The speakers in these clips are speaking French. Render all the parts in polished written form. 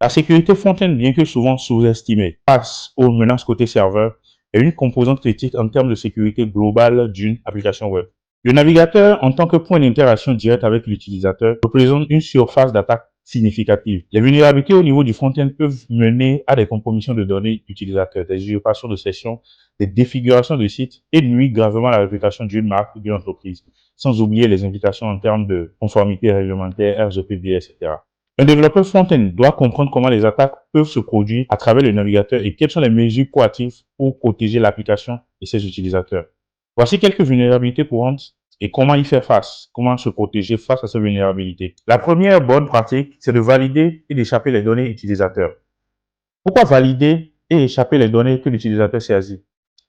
La sécurité front-end, bien que souvent sous-estimée face aux menaces côté serveur, est une composante critique en termes de sécurité globale d'une application web. Le navigateur, en tant que point d'interaction direct avec l'utilisateur, représente une surface d'attaque significative. Les vulnérabilités au niveau du front-end peuvent mener à des compromissions de données utilisateurs, des usurpations de sessions, des défigurations de sites et nuisent gravement à la réputation d'une marque ou d'une entreprise, sans oublier les invitations en termes de conformité réglementaire, RGPD, etc. Un développeur front-end doit comprendre comment les attaques peuvent se produire à travers le navigateur et quelles sont les mesures proactives pour protéger l'application et ses utilisateurs. Voici quelques vulnérabilités courantes et comment y faire face, comment se protéger face à ces vulnérabilités. La première bonne pratique, c'est de valider et d'échapper les données utilisateurs. Pourquoi valider et échapper les données que l'utilisateur saisit?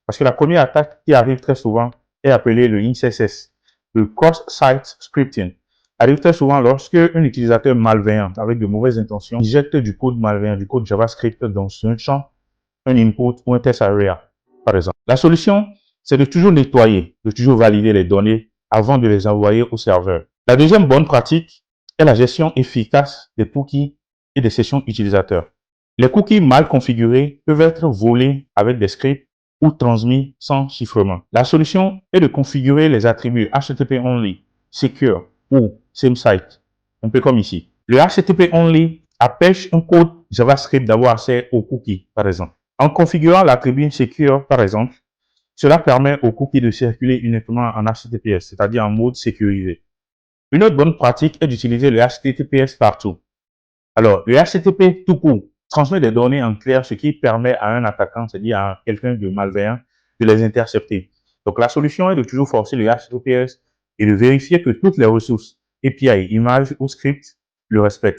Parce que la première attaque qui arrive très souvent est appelée le INCSS, le Cross-Site Scripting. Arrive très souvent lorsque un utilisateur malveillant avec de mauvaises intentions injecte du code malveillant, du code JavaScript dans un champ, un input ou un test area, par exemple. La solution, c'est de toujours nettoyer, de toujours valider les données avant de les envoyer au serveur. La deuxième bonne pratique est la gestion efficace des cookies et des sessions utilisateurs. Les cookies mal configurés peuvent être volés avec des scripts ou transmis sans chiffrement. La solution est de configurer les attributs HTTP only, secure ou same site, un peu comme ici. Le HTTP only empêche un code JavaScript d'avoir accès aux cookies, par exemple. En configurant l'attribut secure, par exemple, cela permet aux cookies de circuler uniquement en HTTPS, c'est-à-dire en mode sécurisé. Une autre bonne pratique est d'utiliser le HTTPS partout. Alors, le HTTP tout court transmet des données en clair, ce qui permet à un attaquant, c'est-à-dire à quelqu'un de malveillant, de les intercepter. Donc, la solution est de toujours forcer le HTTPS et de vérifier que toutes les ressources, API, images ou scripts, le respectent.